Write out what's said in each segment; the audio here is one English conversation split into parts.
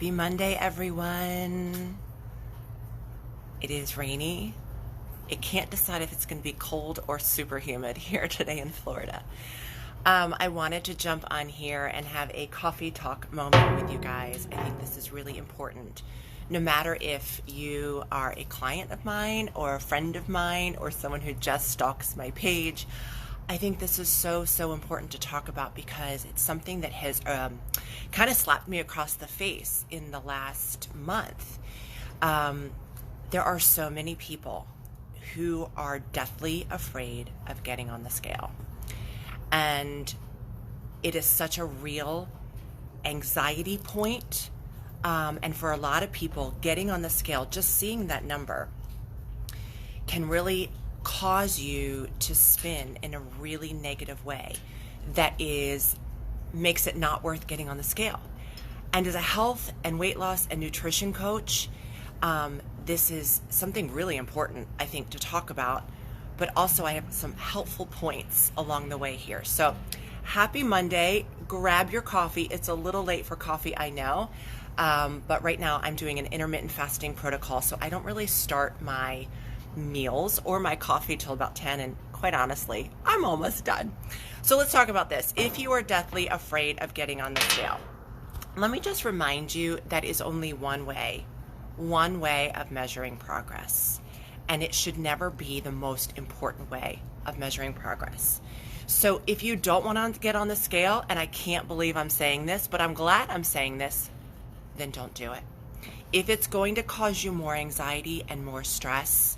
Happy Monday, everyone. It is rainy. It can't decide if it's going to be cold or super humid here today in Florida. I wanted to jump on here and have a coffee talk moment with you guys. I think this is really important. No matter if you are a client of mine or a friend of mine or someone who just stalks my page, I think this is so important to talk about because it's something that has kind of slapped me across the face in the last month. There are so many people who are deathly afraid of getting on the scale. And it is such a real anxiety point. And for a lot of people, getting on the scale, just seeing that number can really cause you to spin in a really negative way that makes it not worth getting on the scale. And as a health and weight loss and nutrition coach, this is something really important, I think, to talk about, but also I have some helpful points along the way here. So happy Monday. Grab your coffee. It's a little late for coffee, I know, but right now I'm doing an intermittent fasting protocol, so I don't really start my meals or my coffee till about 10, and quite honestly, I'm almost done. So let's talk about this. If you are deathly afraid of getting on the scale, let me just remind you that is only one way of measuring progress, and it should never be the most important way of measuring progress. So if you don't want to get on the scale, and I can't believe I'm saying this, but I'm glad I'm saying this, then don't do it. If it's going to cause you more anxiety and more stress,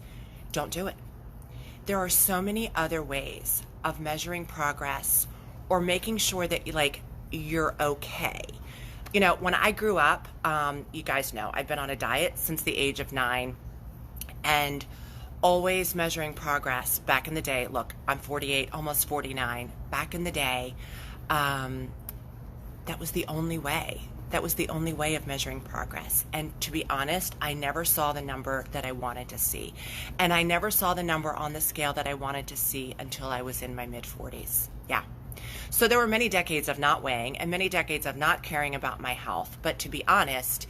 don't do it. There are so many other ways of measuring progress or making sure that you're okay. You know, when I grew up, you guys know, I've been on a diet since the age of 9 and always measuring progress back in the day. Look, I'm 48, almost 49. Back in the day, that was the only way. That was the only way of measuring progress. And to be honest, I never saw the number that I wanted to see. And I never saw the number on the scale that I wanted to see until I was in my mid-40s. Yeah. So there were many decades of not weighing and many decades of not caring about my health. But to be honest,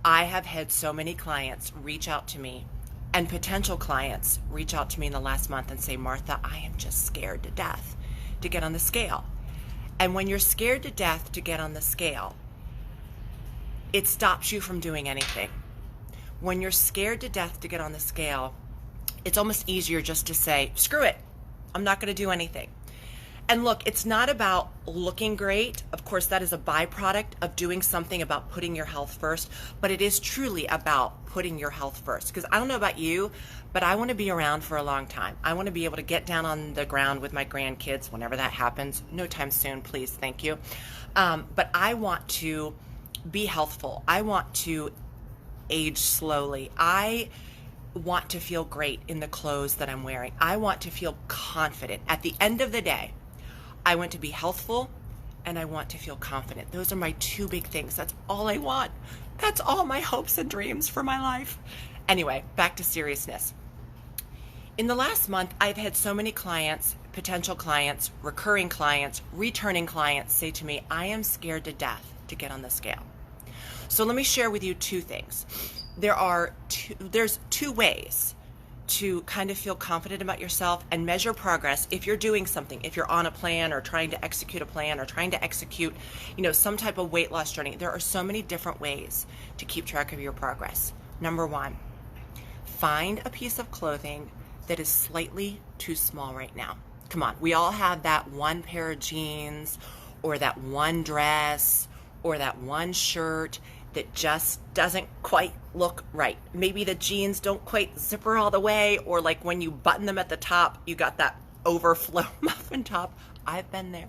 I have had so many clients reach out to me and potential clients reach out to me in the last month and say, Martha, I am just scared to death to get on the scale. And when you're scared to death to get on the scale, it stops you from doing anything. When you're scared to death to get on the scale, it's almost easier just to say, screw it, I'm not going to do anything. And look, it's not about looking great. Of course, that is a byproduct of doing something about putting your health first, but it is truly about putting your health first. Because I don't know about you, but I want to be around for a long time. I want to be able to get down on the ground with my grandkids whenever that happens. No time soon, please, thank you. But I want to be healthful. I want to age slowly. I want to feel great in the clothes that I'm wearing. I want to feel confident. At the end of the day, I want to be healthful and I want to feel confident. Those are my two big things. That's all I want. That's all my hopes and dreams for my life. Anyway, back to seriousness. In the last month, I've had so many clients, potential clients, recurring clients, returning clients say to me, I am scared to death to get on the scale. So let me share with you two things. There's two ways to kind of feel confident about yourself and measure progress if you're doing something, if you're on a plan or trying to execute a plan or trying to execute, some type of weight loss journey. There are so many different ways to keep track of your progress. Number one, find a piece of clothing that is slightly too small right now. Come on, we all have that one pair of jeans or that one dress or that one shirt that just doesn't quite look right. Maybe the jeans don't quite zipper all the way, or like when you button them at the top, you got that overflow muffin top. I've been there.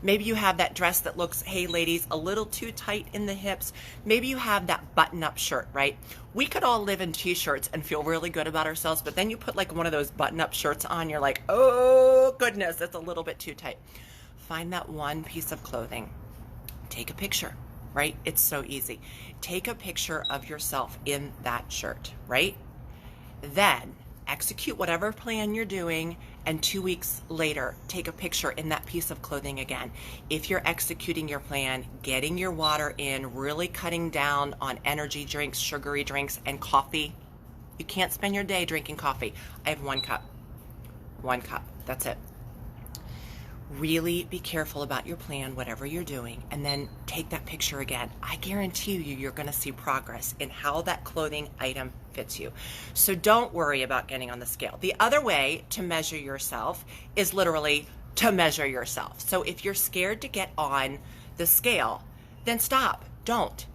Maybe you have that dress that looks, hey ladies, a little too tight in the hips. Maybe you have that button-up shirt, right? We could all live in t-shirts and feel really good about ourselves, but then you put like one of those button-up shirts on, you're like, oh goodness, that's a little bit too tight. Find that one piece of clothing. Take a picture. Right? It's so easy. Take a picture of yourself in that shirt, right? Then execute whatever plan you're doing and 2 weeks later, take a picture in that piece of clothing again. If you're executing your plan, getting your water in, really cutting down on energy drinks, sugary drinks, and coffee. You can't spend your day drinking coffee. I have 1 cup. 1 cup. That's it. Really be careful about your plan, whatever you're doing, and then take that picture again. I guarantee you, you're going to see progress in how that clothing item fits you. So don't worry about getting on the scale. The other way to measure yourself is literally to measure yourself. So if you're scared to get on the scale, then stop. Don't.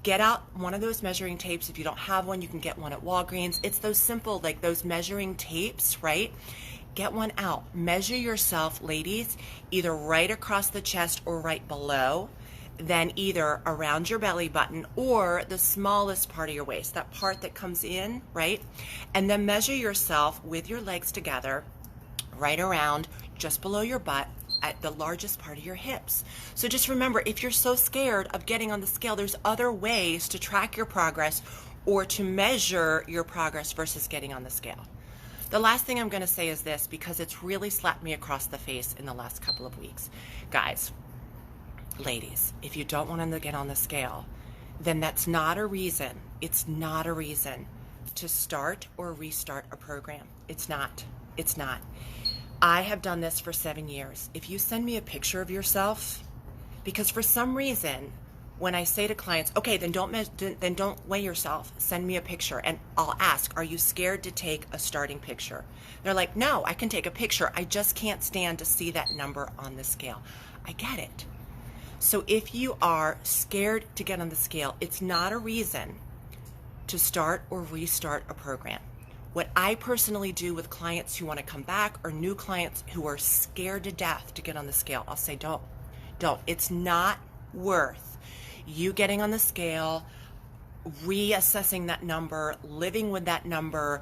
Get out one of those measuring tapes. If you don't have one, you can get one at Walgreens. It's those simple, like those measuring tapes, right? Get one out. Measure yourself, ladies, either right across the chest or right below, then either around your belly button or the smallest part of your waist, that part that comes in, right? And then measure yourself with your legs together, right around, just below your butt, at the largest part of your hips. So just remember, if you're so scared of getting on the scale, there's other ways to track your progress or to measure your progress versus getting on the scale. The last thing I'm going to say is this, because it's really slapped me across the face in the last couple of weeks. Guys, ladies, if you don't want to get on the scale, then that's not a reason. It's not a reason to start or restart a program. It's not. It's not. I have done this for 7 years. If you send me a picture of yourself, because for some reason, when I say to clients, okay, then don't weigh yourself, send me a picture, and I'll ask, are you scared to take a starting picture? They're like, no, I can take a picture. I just can't stand to see that number on the scale. I get it. So if you are scared to get on the scale, it's not a reason to start or restart a program. What I personally do with clients who want to come back or new clients who are scared to death to get on the scale, I'll say, don't. It's not worth you getting on the scale, reassessing that number, living with that number,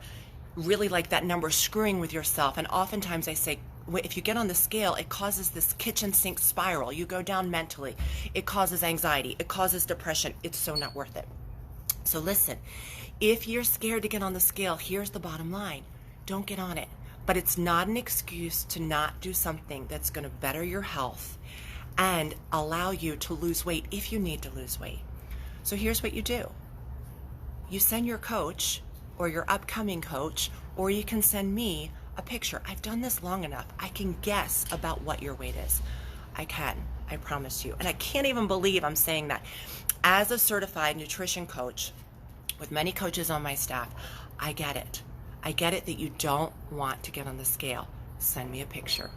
really like that number screwing with yourself. And oftentimes I say, if you get on the scale, it causes this kitchen sink spiral. You go down mentally. It causes anxiety. It causes depression. It's so not worth it. So listen, if you're scared to get on the scale, here's the bottom line. Don't get on it. But it's not an excuse to not do something that's going to better your health and allow you to lose weight if you need to lose weight. So here's what you do. You send your coach or your upcoming coach, or you can send me a picture. I've done this long enough. I can guess about what your weight is. I can, I promise you. And I can't even believe I'm saying that. As a certified nutrition coach with many coaches on my staff, I get it. I get it that you don't want to get on the scale. Send me a picture.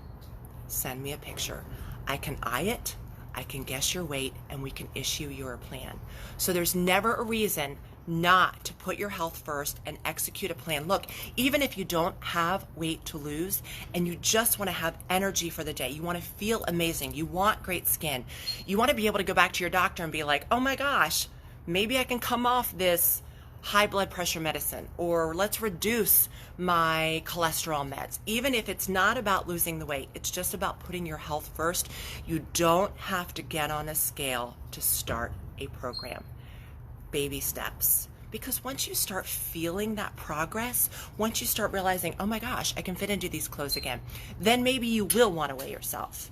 Send me a picture. I can eye it, I can guess your weight, and we can issue your plan. So there's never a reason not to put your health first and execute a plan. Look, even if you don't have weight to lose and you just want to have energy for the day, you want to feel amazing, you want great skin, you want to be able to go back to your doctor and be like, oh my gosh, maybe I can come off this high blood pressure medicine, or let's reduce my cholesterol meds. Even if it's not about losing the weight, it's just about putting your health first. You don't have to get on a scale to start a program. Baby steps. Because once you start feeling that progress, once you start realizing, oh my gosh, I can fit into these clothes again, then maybe you will want to weigh yourself.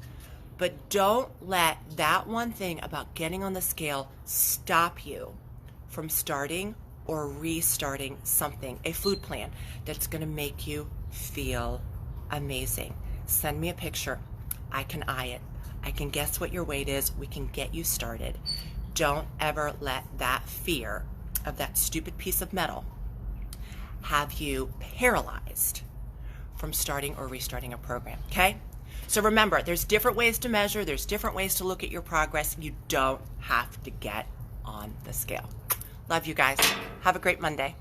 But don't let that one thing about getting on the scale stop you from starting or restarting something, a food plan that's going to make you feel amazing. Send me a picture. I can eye it. I can guess what your weight is. We can get you started. Don't ever let that fear of that stupid piece of metal have you paralyzed from starting or restarting a program, okay? So remember, there's different ways to measure. There's different ways to look at your progress. You don't have to get on the scale. Love you guys. Have a great Monday.